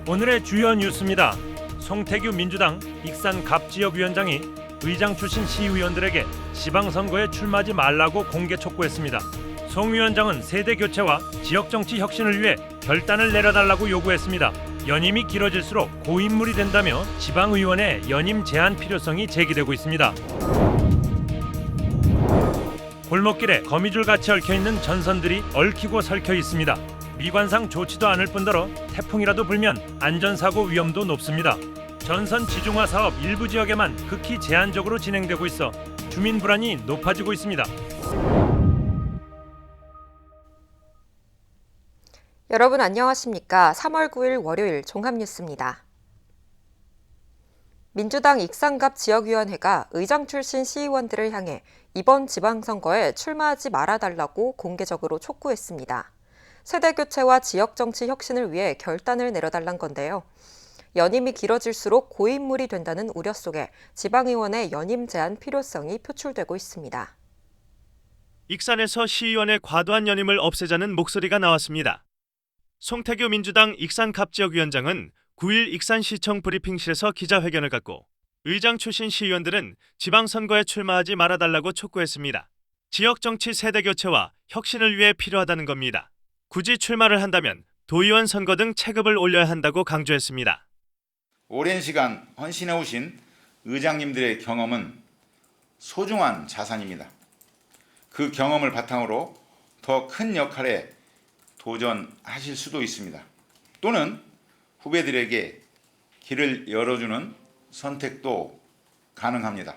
오늘의 주요 뉴스입니다. 송태규 민주당 익산 갑지역위원장이 의장 출신 시의원들에게 지방선거에 출마하지 말라고 공개 촉구했습니다. 송 위원장은 세대 교체와 지역정치 혁신을 위해 결단을 내려달라고 요구했습니다. 연임이 길어질수록 고인물이 된다며 지방의원의 연임 제한 필요성이 제기되고 있습니다. 골목길에 거미줄같이 얽혀있는 전선들이 얽히고 설켜 있습니다. 미관상 좋지도 않을 뿐더러 태풍이라도 불면 안전사고 위험도 높습니다. 전선 지중화 사업 일부 지역에만 극히 제한적으로 진행되고 있어 주민 불안이 높아지고 있습니다. 여러분 안녕하십니까? 3월 9일 월요일 종합뉴스입니다. 민주당 익산갑 지역위원회가 의장 출신 시의원들을 향해 이번 지방선거에 출마하지 말아달라고 공개적으로 촉구했습니다. 세대교체와 지역정치 혁신을 위해 결단을 내려달란 건데요. 연임이 길어질수록 고인물이 된다는 우려 속에 지방의원의 연임 제한 필요성이 표출되고 있습니다. 익산에서 시의원의 과도한 연임을 없애자는 목소리가 나왔습니다. 송태규 민주당 익산갑지역위원장은 9일 익산시청 브리핑실에서 기자회견을 갖고 의장 출신 시의원들은 지방선거에 출마하지 말아달라고 촉구했습니다. 지역정치 세대교체와 혁신을 위해 필요하다는 겁니다. 굳이 출마를 한다면 도의원 선거 등 체급을 올려야 한다고 강조했습니다. 오랜 시간 헌신해 오신 의장님들의 경험은 소중한 자산입니다. 그 경험을 바탕으로 더 큰 역할에 도전하실 수도 있습니다. 또는 후배들에게 길을 열어주는 선택도 가능합니다.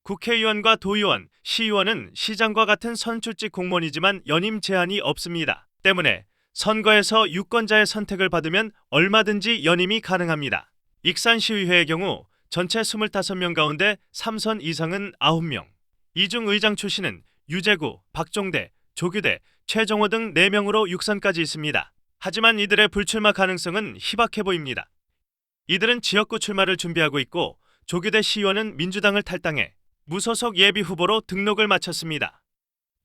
국회의원과 도의원, 시의원은 시장과 같은 선출직 공무원이지만 연임 제한이 없습니다. 때문에 선거에서 유권자의 선택을 받으면 얼마든지 연임이 가능합니다. 익산시의회의 경우 전체 25명 가운데 3선 이상은 9명. 이중 의장 출신은 유재구, 박종대, 조규대, 최정호 등 4명으로 6선까지 있습니다. 하지만 이들의 불출마 가능성은 희박해 보입니다. 이들은 지역구 출마를 준비하고 있고 조규대 시의원은 민주당을 탈당해 무소속 예비 후보로 등록을 마쳤습니다.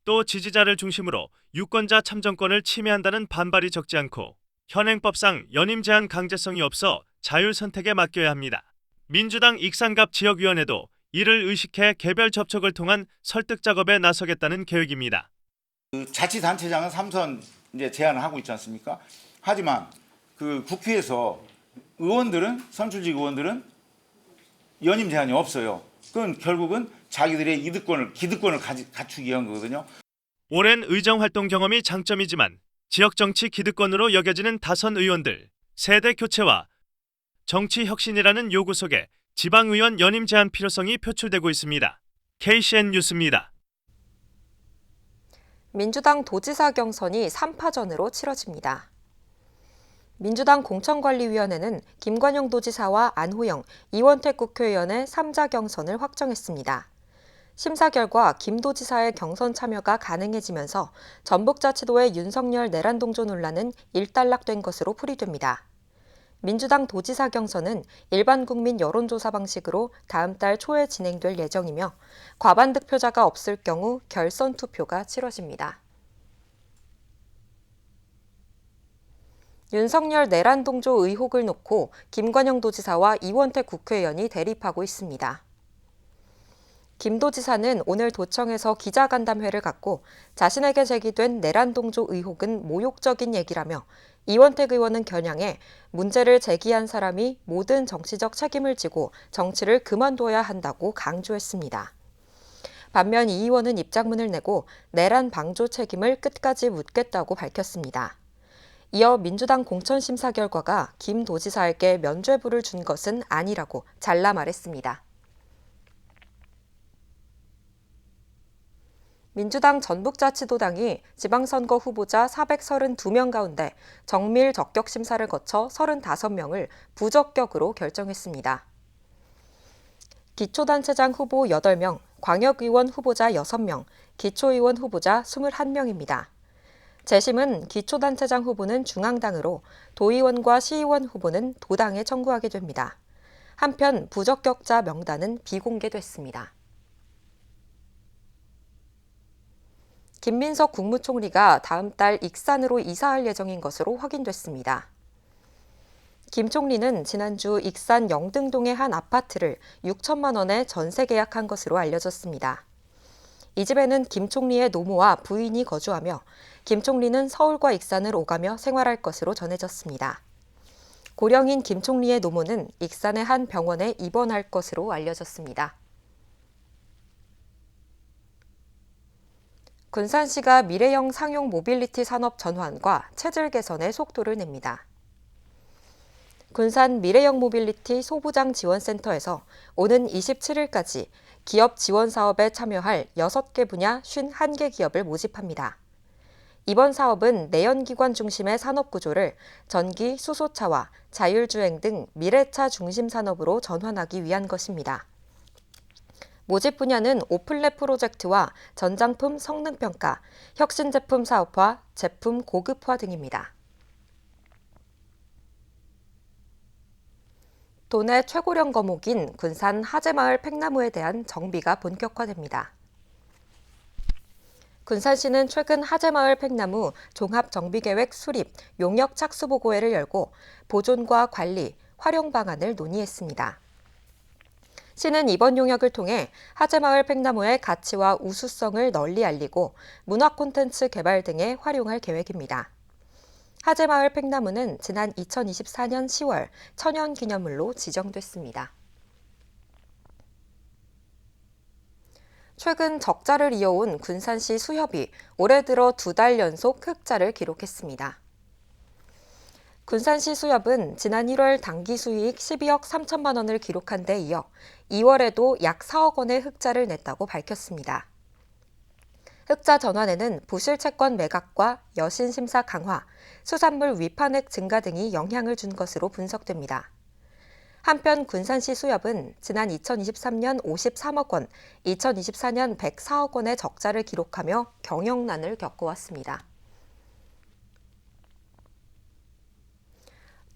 또 지지자를 중심으로 유권자 참정권을 침해한다는 반발이 적지 않고 현행법상 연임 제한 강제성이 없어 자율 선택에 맡겨야 합니다. 민주당 익산갑 지역위원회도 이를 의식해 개별 접촉을 통한 설득 작업에 나서겠다는 계획입니다. 자치단체장은 3선 이제 제한을 하고 있지 않습니까? 하지만 국회에서 의원들은 선출직 의원들은 연임 제한이 없어요. 그건 결국은 자기들의 기득권을 갖추기 위한 거거든요. 오랜 의정 활동 경험이 장점이지만 지역 정치 기득권으로 여겨지는 다선 의원들, 세대 교체와 정치 혁신이라는 요구 속에 지방의원 연임 제한 필요성이 표출되고 있습니다. KCN 뉴스입니다. 민주당 도지사 경선이 3파전으로 치러집니다. 민주당 공천관리위원회는 김관영 도지사와 안호영, 이원택 국회의원의 3자 경선을 확정했습니다. 심사 결과 김 도지사의 경선 참여가 가능해지면서 전북자치도의 윤석열 내란동조 논란은 일단락된 것으로 풀이됩니다. 민주당 도지사 경선은 일반 국민 여론조사 방식으로 다음 달 초에 진행될 예정이며 과반 득표자가 없을 경우 결선 투표가 치러집니다. 윤석열 내란동조 의혹을 놓고 김관영 도지사와 이원택 국회의원이 대립하고 있습니다. 김 도지사는 오늘 도청에서 기자간담회를 갖고 자신에게 제기된 내란동조 의혹은 모욕적인 얘기라며 이원택 의원은 겨냥해 문제를 제기한 사람이 모든 정치적 책임을 지고 정치를 그만둬야 한다고 강조했습니다. 반면 이 의원은 입장문을 내고 내란 방조 책임을 끝까지 묻겠다고 밝혔습니다. 이어 민주당 공천심사 결과가 김 도지사에게 면죄부를 준 것은 아니라고 잘라 말했습니다. 민주당 전북자치도당이 지방선거 후보자 432명 가운데 정밀 적격 심사를 거쳐 35명을 부적격으로 결정했습니다. 기초단체장 후보 8명, 광역의원 후보자 6명, 기초의원 후보자 21명입니다. 재심은 기초단체장 후보는 중앙당으로 도의원과 시의원 후보는 도당에 청구하게 됩니다. 한편 부적격자 명단은 비공개됐습니다. 김민석 국무총리가 다음 달 익산으로 이사할 예정인 것으로 확인됐습니다. 김 총리는 지난주 익산 영등동의 한 아파트를 6천만 원에 전세 계약한 것으로 알려졌습니다. 이 집에는 김 총리의 노모와 부인이 거주하며 김 총리는 서울과 익산을 오가며 생활할 것으로 전해졌습니다. 고령인 김 총리의 노모는 익산의 한 병원에 입원할 것으로 알려졌습니다. 군산시가 미래형 상용 모빌리티 산업 전환과 체질 개선에 속도를 냅니다. 군산 미래형 모빌리티 소부장 지원센터에서 오는 27일까지 기업 지원 사업에 참여할 6개 분야 51개 기업을 모집합니다. 이번 사업은 내연기관 중심의 산업 구조를 전기, 수소차와 자율주행 등 미래차 중심 산업으로 전환하기 위한 것입니다. 모집 분야는 오플랩 프로젝트와 전장품 성능평가, 혁신제품 사업화, 제품 고급화 등입니다. 도내 최고령 거목인 군산 하재마을 팽나무에 대한 정비가 본격화됩니다. 군산시는 최근 하재마을 팽나무 종합정비계획 수립, 용역 착수보고회를 열고 보존과 관리, 활용 방안을 논의했습니다. 시는 이번 용역을 통해 하재마을 팽나무의 가치와 우수성을 널리 알리고 문화 콘텐츠 개발 등에 활용할 계획입니다. 하재마을 팽나무는 지난 2024년 10월 천연기념물로 지정됐습니다. 최근 적자를 이어온 군산시 수협이 올해 들어 2달 연속 흑자를 기록했습니다. 군산시 수협은 지난 1월 당기 수익 12억 3천만 원을 기록한 데 이어 2월에도 약 4억 원의 흑자를 냈다고 밝혔습니다. 흑자 전환에는 부실 채권 매각과 여신 심사 강화, 수산물 위판액 증가 등이 영향을 준 것으로 분석됩니다. 한편 군산시 수협은 지난 2023년 53억 원, 2024년 104억 원의 적자를 기록하며 경영난을 겪어왔습니다.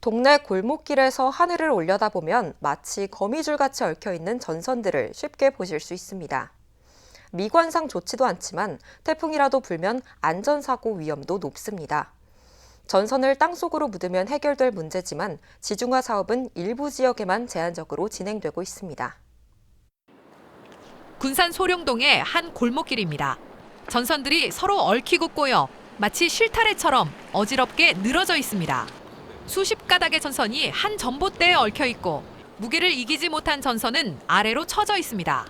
동네 골목길에서 하늘을 올려다보면 마치 거미줄같이 얽혀있는 전선들을 쉽게 보실 수 있습니다. 미관상 좋지도 않지만 태풍이라도 불면 안전사고 위험도 높습니다. 전선을 땅속으로 묻으면 해결될 문제지만 지중화 사업은 일부 지역에만 제한적으로 진행되고 있습니다. 군산 소룡동의 한 골목길입니다. 전선들이 서로 얽히고 꼬여 마치 실타래처럼 어지럽게 늘어져 있습니다. 수십 가닥의 전선이 한 전봇대에 얽혀 있고 무게를 이기지 못한 전선은 아래로 처져 있습니다.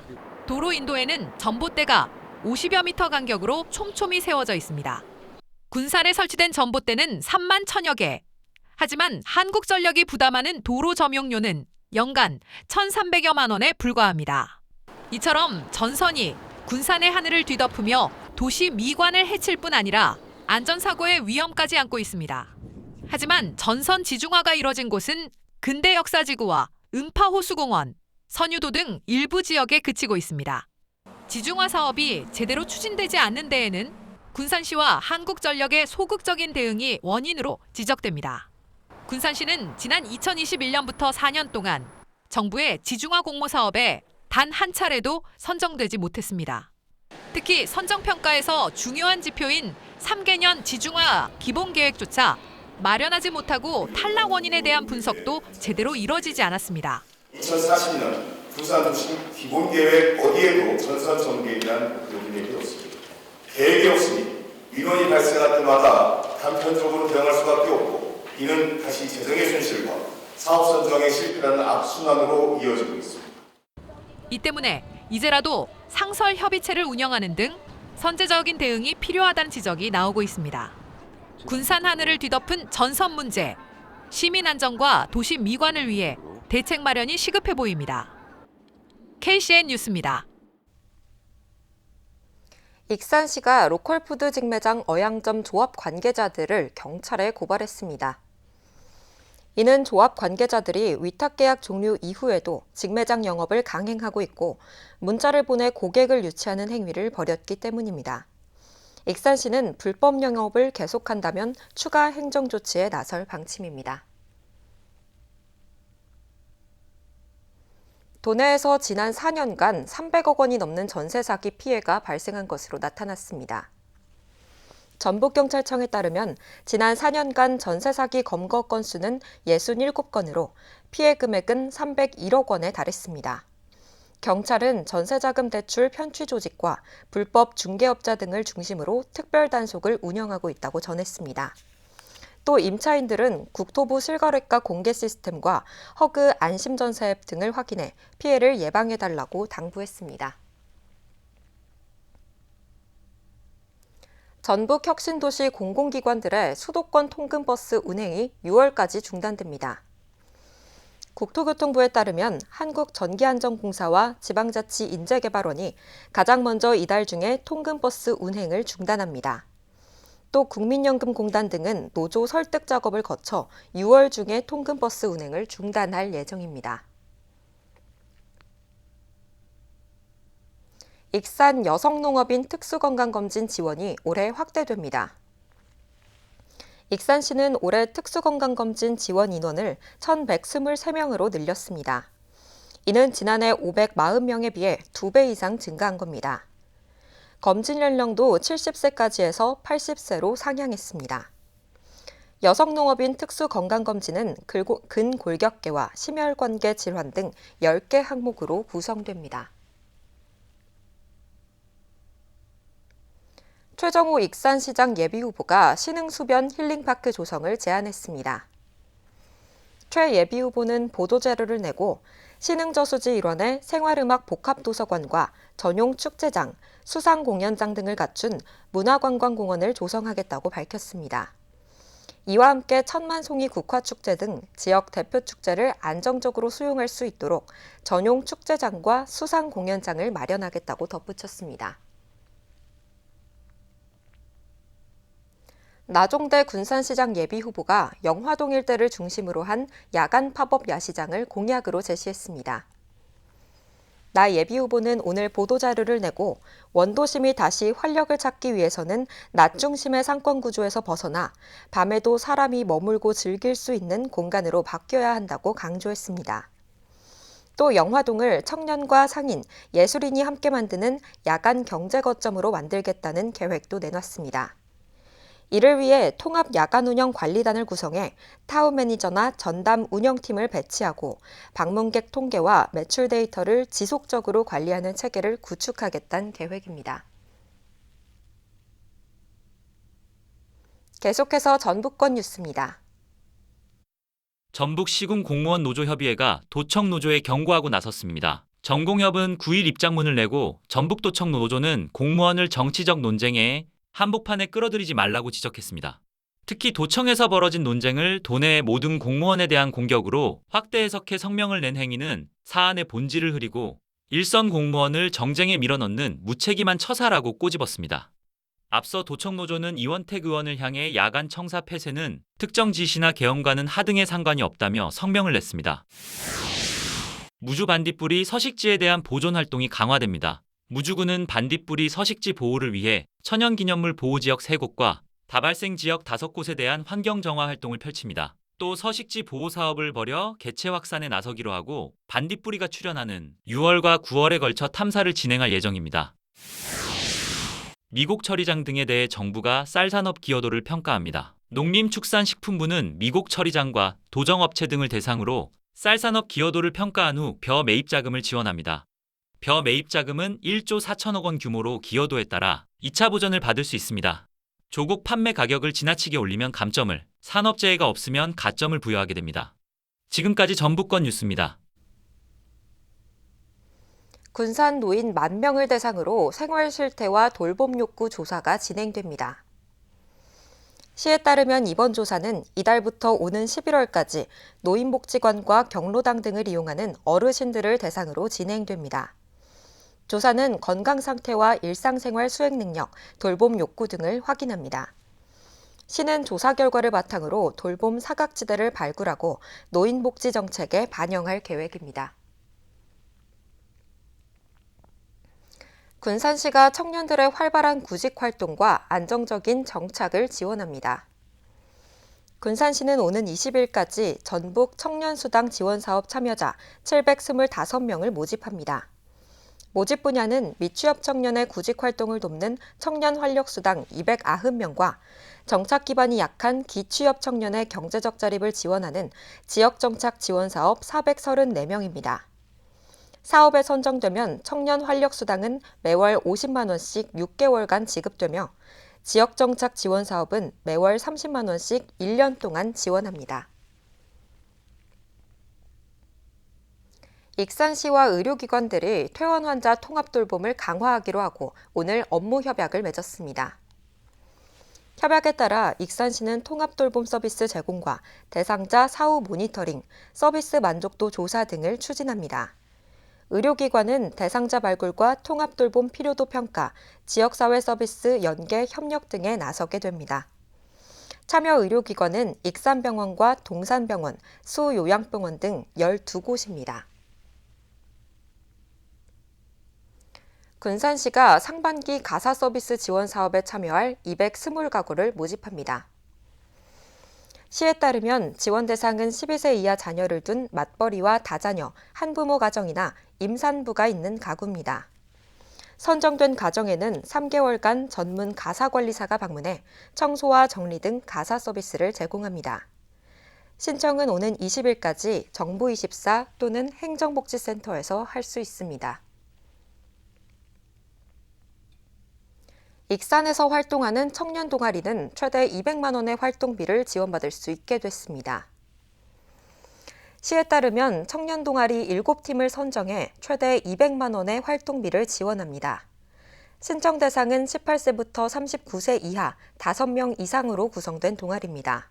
도로 인도에는 전봇대가 50여 미터 간격으로 촘촘히 세워져 있습니다. 군산에 설치된 전봇대는 3만 1,000여 개. 하지만 한국전력이 부담하는 도로 점용료는 연간 1,300여만 원에 불과합니다. 이처럼 전선이 군산의 하늘을 뒤덮으며 도시 미관을 해칠 뿐 아니라 안전사고의 위험까지 안고 있습니다. 하지만 전선 지중화가 이뤄진 곳은 근대 역사지구와 음파호수공원, 선유도 등 일부 지역에 그치고 있습니다. 지중화 사업이 제대로 추진되지 않는 데에는 군산시와 한국전력의 소극적인 대응이 원인으로 지적됩니다. 군산시는 지난 2021년부터 4년 동안 정부의 지중화 공모 사업에 단 한 차례도 선정되지 못했습니다. 특히 선정평가에서 중요한 지표인 3개년 지중화 기본계획조차 마련하지 못하고 탈락 원인에 대한 분석도 제대로 이뤄지지 않았습니다. 2040년 부산도시 기본계획 어디에도 전선 전개에 대한 요구내용이 없습니다. 계획이 없으니 민원이 발생할 때마다 단편적으로 대응할 수밖에 없고 이는 다시 재정의 손실과 사업 선정의 실패라는 악순환으로 이어지고 있습니다. 이 때문에 이제라도 상설 협의체를 운영하는 등 선제적인 대응이 필요하다는 지적이 나오고 있습니다. 군산 하늘을 뒤덮은 전선 문제, 시민 안전과 도시 미관을 위해 대책 마련이 시급해 보입니다. KCN 뉴스입니다. 익산시가 로컬푸드 직매장 어양점 조합 관계자들을 경찰에 고발했습니다. 이는 조합 관계자들이 위탁계약 종료 이후에도 직매장 영업을 강행하고 있고 문자를 보내 고객을 유치하는 행위를 벌였기 때문입니다. 익산시는 불법 영업을 계속한다면 추가 행정조치에 나설 방침입니다. 도내에서 지난 4년간 300억 원이 넘는 전세 사기 피해가 발생한 것으로 나타났습니다. 전북경찰청에 따르면 지난 4년간 전세 사기 검거 건수는 67건으로 피해 금액은 301억 원에 달했습니다. 경찰은 전세자금 대출 편취 조직과 불법 중개업자 등을 중심으로 특별 단속을 운영하고 있다고 전했습니다. 또 임차인들은 국토부 실거래가 공개 시스템과 허그 안심전세 앱 등을 확인해 피해를 예방해달라고 당부했습니다. 전북 혁신도시 공공기관들의 수도권 통근버스 운행이 6월까지 중단됩니다. 국토교통부에 따르면 한국전기안전공사와 지방자치인재개발원이 가장 먼저 이달 중에 통근버스 운행을 중단합니다. 또 국민연금공단 등은 노조 설득 작업을 거쳐 6월 중에 통근버스 운행을 중단할 예정입니다. 익산 여성농업인 특수건강검진 지원이 올해 확대됩니다. 익산시는 올해 특수건강검진 지원 인원을 1,123명으로 늘렸습니다. 이는 지난해 540명에 비해 2배 이상 증가한 겁니다. 검진 연령도 70세까지 해서 80세로 상향했습니다. 여성농업인 특수건강검진은 근골격계와 심혈관계 질환 등 10개 항목으로 구성됩니다. 최정호 익산시장 예비후보가 신흥수변 힐링파크 조성을 제안했습니다. 최 예비후보는 보도자료를 내고 신흥저수지 일원에 생활음악 복합도서관과 전용 축제장, 수상공연장 등을 갖춘 문화관광공원을 조성하겠다고 밝혔습니다. 이와 함께 천만송이 국화축제 등 지역 대표 축제를 안정적으로 수용할 수 있도록 전용 축제장과 수상공연장을 마련하겠다고 덧붙였습니다. 나종대 군산시장 예비후보가 영화동 일대를 중심으로 한 야간 팝업 야시장을 공약으로 제시했습니다. 나 예비후보는 오늘 보도자료를 내고 원도심이 다시 활력을 찾기 위해서는 낮 중심의 상권 구조에서 벗어나 밤에도 사람이 머물고 즐길 수 있는 공간으로 바뀌어야 한다고 강조했습니다. 또 영화동을 청년과 상인, 예술인이 함께 만드는 야간 경제 거점으로 만들겠다는 계획도 내놨습니다. 이를 위해 통합 야간 운영 관리단을 구성해 타운 매니저나 전담 운영팀을 배치하고 방문객 통계와 매출 데이터를 지속적으로 관리하는 체계를 구축하겠다는 계획입니다. 계속해서 전북권 뉴스입니다. 전북시군 공무원 노조협의회가 도청 노조에 경고하고 나섰습니다. 전공협은 9일 입장문을 내고 전북도청 노조는 공무원을 정치적 논쟁에 한복판에 끌어들이지 말라고 지적했습니다. 특히 도청에서 벌어진 논쟁을 도내의 모든 공무원에 대한 공격으로 확대 해석해 성명을 낸 행위는 사안의 본질을 흐리고 일선 공무원을 정쟁에 밀어넣는 무책임한 처사라고 꼬집었습니다. 앞서 도청노조는 이원택 의원을 향해 야간 청사 폐쇄는 특정 지시나 계엄과는 하등의 상관이 없다며 성명을 냈습니다. 무주 반딧불이 서식지에 대한 보존 활동이 강화됩니다. 무주군은 반딧불이 서식지 보호를 위해 천연기념물 보호지역 3곳과 다발생 지역 5곳에 대한 환경정화 활동을 펼칩니다. 또 서식지 보호 사업을 벌여 개체 확산에 나서기로 하고 반딧불이가 출현하는 6월과 9월에 걸쳐 탐사를 진행할 예정입니다. 미국 처리장 등에 대해 정부가 쌀산업 기여도를 평가합니다. 농림축산식품부는 미국 처리장과 도정업체 등을 대상으로 쌀산업 기여도를 평가한 후 벼 매입 자금을 지원합니다. 벼 매입 자금은 1조 4천억 원 규모로 기여도에 따라 2차 보전을 받을 수 있습니다. 조국 판매 가격을 지나치게 올리면 감점을, 산업재해가 없으면 가점을 부여하게 됩니다. 지금까지 전북권 뉴스입니다. 군산 노인 10,000명을 대상으로 생활 실태와 돌봄 욕구 조사가 진행됩니다. 시에 따르면 이번 조사는 이달부터 오는 11월까지 노인복지관과 경로당 등을 이용하는 어르신들을 대상으로 진행됩니다. 조사는 건강 상태와 일상생활 수행 능력, 돌봄 욕구 등을 확인합니다. 시는 조사 결과를 바탕으로 돌봄 사각지대를 발굴하고 노인복지 정책에 반영할 계획입니다. 군산시가 청년들의 활발한 구직 활동과 안정적인 정착을 지원합니다. 군산시는 오는 20일까지 전북 청년수당 지원사업 참여자 725명을 모집합니다. 모집 분야는 미취업 청년의 구직 활동을 돕는 청년 활력수당 290명과 정착 기반이 약한 기취업 청년의 경제적 자립을 지원하는 지역정착 지원사업 434명입니다. 사업에 선정되면 청년 활력수당은 매월 50만 원씩 6개월간 지급되며 지역정착 지원사업은 매월 30만 원씩 1년 동안 지원합니다. 익산시와 의료기관들이 퇴원 환자 통합 돌봄을 강화하기로 하고 오늘 업무 협약을 맺었습니다. 협약에 따라 익산시는 통합 돌봄 서비스 제공과 대상자 사후 모니터링, 서비스 만족도 조사 등을 추진합니다. 의료기관은 대상자 발굴과 통합 돌봄 필요도 평가, 지역사회 서비스 연계 협력 등에 나서게 됩니다. 참여 의료기관은 익산병원과 동산병원, 수요양병원 등 12곳입니다. 군산시가 상반기 가사 서비스 지원 사업에 참여할 220가구를 모집합니다. 시에 따르면 지원 대상은 12세 이하 자녀를 둔 맞벌이와 다자녀, 한부모 가정이나 임산부가 있는 가구입니다. 선정된 가정에는 3개월간 전문 가사관리사가 방문해 청소와 정리 등 가사 서비스를 제공합니다. 신청은 오는 20일까지 정부24 또는 행정복지센터에서 할 수 있습니다. 익산에서 활동하는 청년 동아리는 최대 200만 원의 활동비를 지원받을 수 있게 됐습니다. 시에 따르면 청년 동아리 7팀을 선정해 최대 200만 원의 활동비를 지원합니다. 신청 대상은 18세부터 39세 이하 5명 이상으로 구성된 동아리입니다.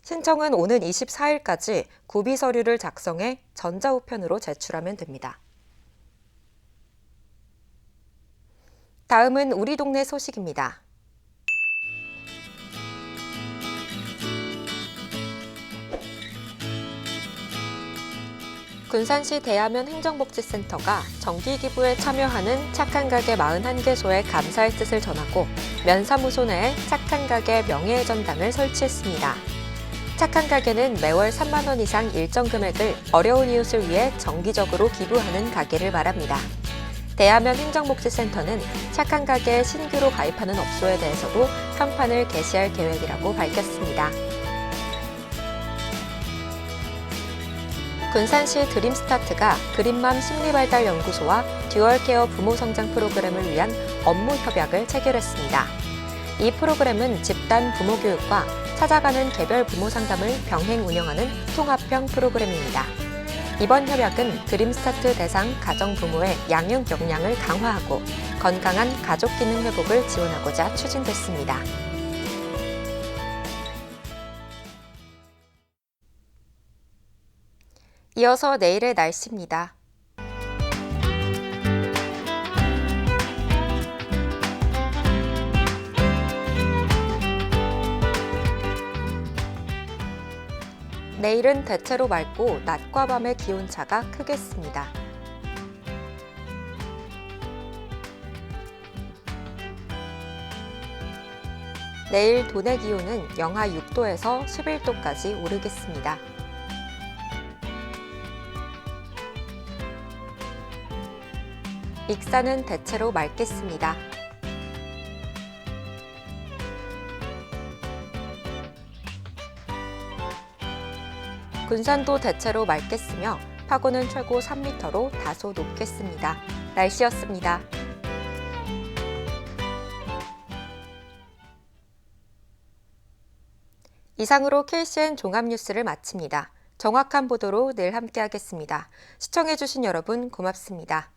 신청은 오는 24일까지 구비 서류를 작성해 전자우편으로 제출하면 됩니다. 다음은 우리 동네 소식입니다. 군산시 대하면 행정복지센터가 정기기부에 참여하는 착한 가게 41개소에 감사의 뜻을 전하고 면사무소 내에 착한 가게 명예회전당을 설치했습니다. 착한 가게는 매월 3만 원 이상 일정 금액을 어려운 이웃을 위해 정기적으로 기부하는 가게를 말합니다. 대하면 행정복지센터는 착한 가게에 신규로 가입하는 업소에 대해서도 현판을 게시할 계획이라고 밝혔습니다. 군산시 드림스타트가 그린맘 심리발달연구소와 듀얼케어 부모 성장 프로그램을 위한 업무 협약을 체결했습니다. 이 프로그램은 집단 부모 교육과 찾아가는 개별 부모 상담을 병행 운영하는 통합형 프로그램입니다. 이번 협약은 드림스타트 대상 가정 부모의 양육 역량을 강화하고 건강한 가족 기능 회복을 지원하고자 추진됐습니다. 이어서 내일의 날씨입니다. 내일은 대체로 맑고 낮과 밤의 기온차가 크겠습니다. 내일 도내 기온은 영하 6도에서 11도까지 오르겠습니다. 익산은 대체로 맑겠습니다. 군산도 대체로 맑겠으며 파고는 최고 3m로 다소 높겠습니다. 날씨였습니다. 이상으로 KCN 종합뉴스를 마칩니다. 정확한 보도로 늘 함께하겠습니다. 시청해주신 여러분 고맙습니다.